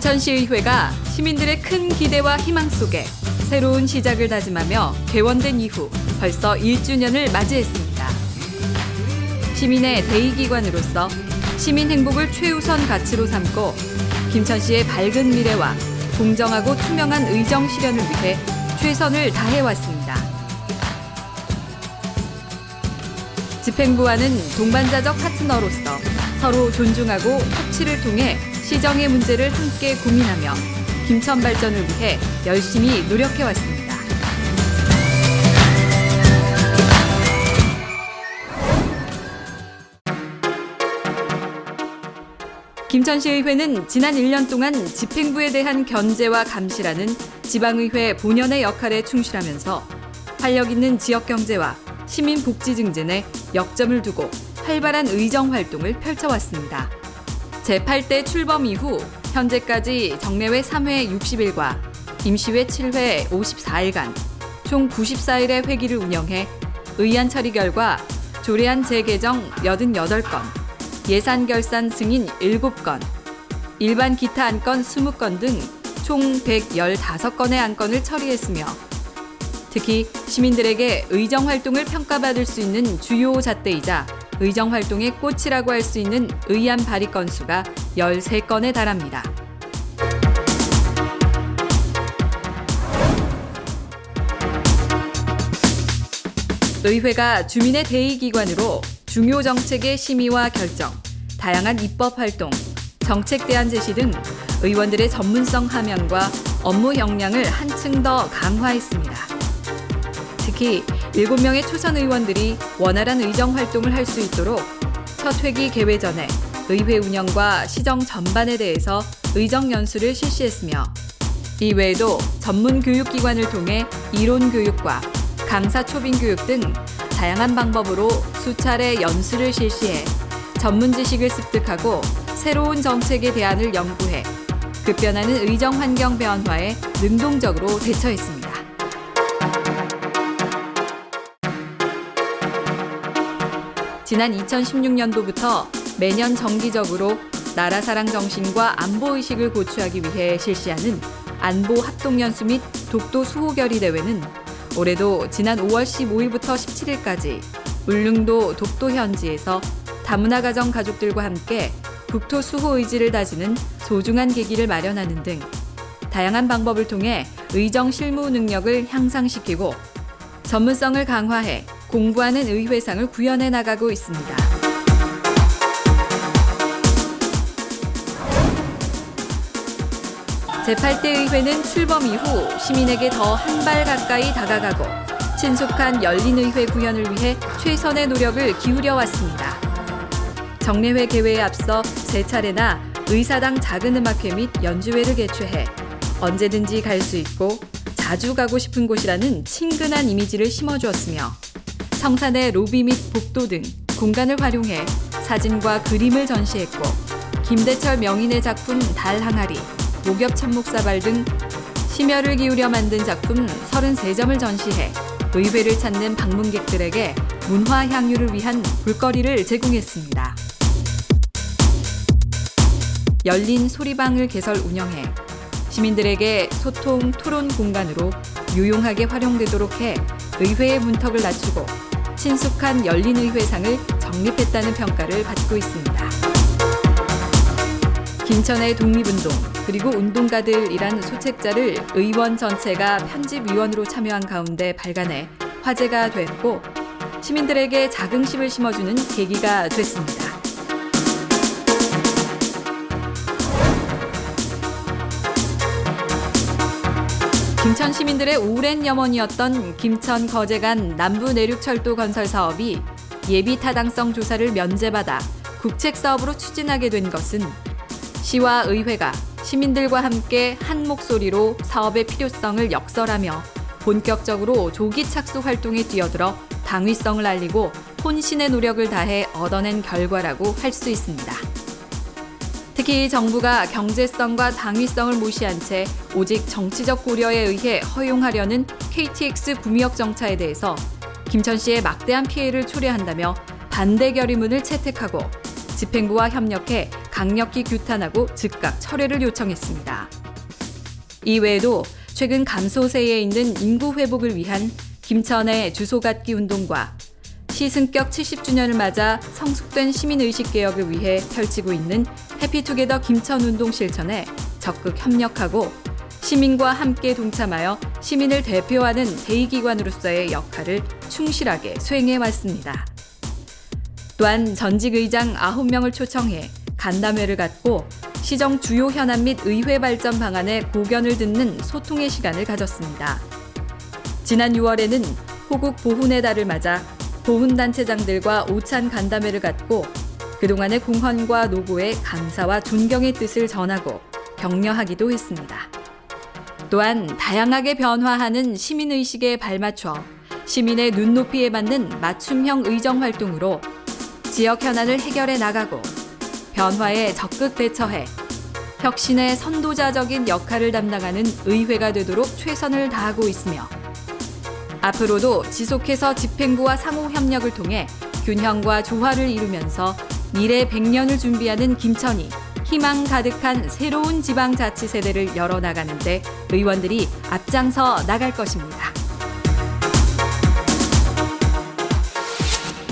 김천시의회가 시민들의 큰 기대와 희망 속에 새로운 시작을 다짐하며 개원된 이후 벌써 1주년을 맞이했습니다. 시민의 대의기관으로서 시민 행복을 최우선 가치로 삼고 김천시의 밝은 미래와 공정하고 투명한 의정 실현을 위해 최선을 다해왔습니다. 집행부와는 동반자적 파트너로서 서로 존중하고 협치를 통해 시정의 문제를 함께 고민하며 김천 발전을 위해 열심히 노력해왔습니다. 김천시의회는 지난 1년 동안 집행부에 대한 견제와 감시라는 지방의회 본연의 역할에 충실하면서 활력 있는 지역경제와 시민복지 증진에 역점을 두고 활발한 의정 활동을 펼쳐왔습니다. 제8대 출범 이후 현재까지 정례회 3회 60일과 임시회 7회 54일간 총 94일의 회기를 운영해 의안 처리 결과 조례안 재개정 88건, 예산 결산 승인 7건, 일반 기타 안건 20건 등 총 115건의 안건을 처리했으며 특히 시민들에게 의정활동을 평가받을 수 있는 주요 잣대이자 의정활동의 꽃이라고 할 수 있는 의안 발의 건수가 13건에 달합니다. 의회가 주민의 대의기관으로 중요 정책의 심의와 결정, 다양한 입법 활동, 정책 대안 제시 등 의원들의 전문성 함양과 업무 역량을 한층 더 강화했습니다. 특히 7명의 초선 의원들이 원활한 의정 활동을 할 수 있도록 첫 회기 개회 전에 의회 운영과 시정 전반에 대해서 의정 연수를 실시했으며 이외에도 전문 교육기관을 통해 이론 교육과 강사 초빙 교육 등 다양한 방법으로 수차례 연수를 실시해 전문 지식을 습득하고 새로운 정책의 대안을 연구해 급변하는 의정 환경 변화에 능동적으로 대처했습니다. 지난 2016년도부터 매년 정기적으로 나라 사랑 정신과 안보 의식을 고취하기 위해 실시하는 안보 합동연수 및 독도 수호 결의 대회는 올해도 지난 5월 15일부터 17일까지 울릉도 독도 현지에서 다문화 가정 가족들과 함께 국토 수호 의지를 다지는 소중한 계기를 마련하는 등 다양한 방법을 통해 의정 실무 능력을 향상시키고 전문성을 강화해 공부하는 의회상을 구현해 나가고 있습니다. 제8대 의회는 출범 이후 시민에게 더 한 발 가까이 다가가고 친숙한 열린 의회 구현을 위해 최선의 노력을 기울여 왔습니다. 정례회 개회에 앞서 3차례나 의사당 작은 음악회 및 연주회를 개최해 언제든지 갈 수 있고 자주 가고 싶은 곳이라는 친근한 이미지를 심어주었으며 성산의 로비 및 복도 등 공간을 활용해 사진과 그림을 전시했고 김대철 명인의 작품 달 항아리, 목엽 참목사발 등 심혈을 기울여 만든 작품 33점을 전시해 의회를 찾는 방문객들에게 문화 향유를 위한 볼거리를 제공했습니다. 열린 소리방을 개설 운영해 시민들에게 소통, 토론 공간으로 유용하게 활용되도록 해 의회의 문턱을 낮추고 친숙한 열린 의회상을 정립했다는 평가를 받고 있습니다. 김천의 독립운동 그리고 운동가들이란 소책자를 의원 전체가 편집위원으로 참여한 가운데 발간해 화제가 됐고 시민들에게 자긍심을 심어주는 계기가 됐습니다. 김천 시민들의 오랜 염원이었던 김천 거제간 남부내륙철도 건설 사업이 예비 타당성 조사를 면제받아 국책사업으로 추진하게 된 것은 시와 의회가 시민들과 함께 한 목소리로 사업의 필요성을 역설하며 본격적으로 조기 착수 활동에 뛰어들어 당위성을 알리고 혼신의 노력을 다해 얻어낸 결과라고 할 수 있습니다. 특히 정부가 경제성과 당위성을 무시한 채 오직 정치적 고려에 의해 허용하려는 KTX 구미역 정차에 대해서 김천시에 막대한 피해를 초래한다며 반대 결의문을 채택하고 집행부와 협력해 강력히 규탄하고 즉각 철회를 요청했습니다. 이외에도 최근 감소세에 있는 인구 회복을 위한 김천의 주소 갖기 운동과 시승격 70주년을 맞아 성숙된 시민의식 개혁을 위해 펼치고 있는 해피투게더 김천운동 실천에 적극 협력하고 시민과 함께 동참하여 시민을 대표하는 대의기관으로서의 역할을 충실하게 수행해 왔습니다. 또한 전직 의장 9명을 초청해 간담회를 갖고 시정 주요 현안 및 의회 발전 방안의 고견을 듣는 소통의 시간을 가졌습니다. 지난 6월에는 호국 보훈의 달을 맞아 보훈단체장들과 오찬 간담회를 갖고 그동안의 공헌과 노고에 감사와 존경의 뜻을 전하고 격려하기도 했습니다. 또한 다양하게 변화하는 시민의식에 발맞춰 시민의 눈높이에 맞는 맞춤형 의정 활동으로 지역 현안을 해결해 나가고 변화에 적극 대처해 혁신의 선도자적인 역할을 담당하는 의회가 되도록 최선을 다하고 있으며 앞으로도 지속해서 집행부와 상호 협력을 통해 균형과 조화를 이루면서 미래 100년을 준비하는 김천이 희망 가득한 새로운 지방자치 세대를 열어나가는 데 의원들이 앞장서 나갈 것입니다.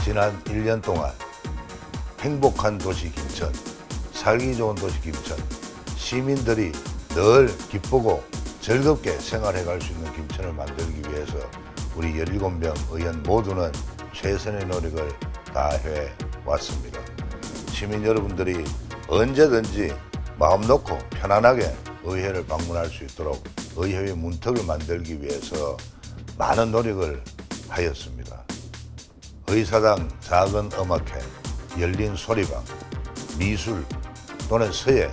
지난 1년 동안 행복한 도시 김천, 살기 좋은 도시 김천, 시민들이 늘 기쁘고 즐겁게 생활해갈 수 있는 김천을 만들기 위해서 우리 17명 의원 모두는 최선의 노력을 다해 왔습니다. 시민 여러분들이 언제든지 마음 놓고 편안하게 의회를 방문할 수 있도록 의회의 문턱을 만들기 위해서 많은 노력을 하였습니다. 의사당 작은 음악회, 열린 소리방, 미술 또는 서예,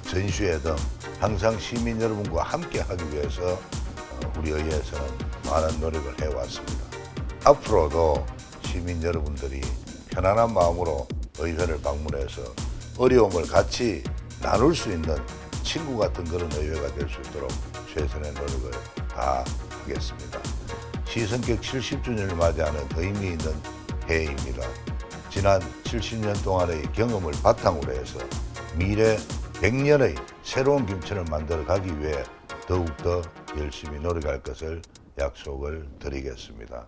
전시회 등 항상 시민 여러분과 함께 하기 위해서 우리 의회에서는 많은 노력을 해왔습니다. 앞으로도 시민 여러분들이 편안한 마음으로 의회를 방문해서 어려움을 같이 나눌 수 있는 친구 같은 그런 의회가 될 수 있도록 최선의 노력을 다하겠습니다. 시승격 70주년을 맞이하는 의미 있는 해입니다. 지난 70년 동안의 경험을 바탕으로 해서 미래 100년의 새로운 김천을 만들어 가기 위해 더욱더 열심히 노력할 것을 약속을 드리겠습니다.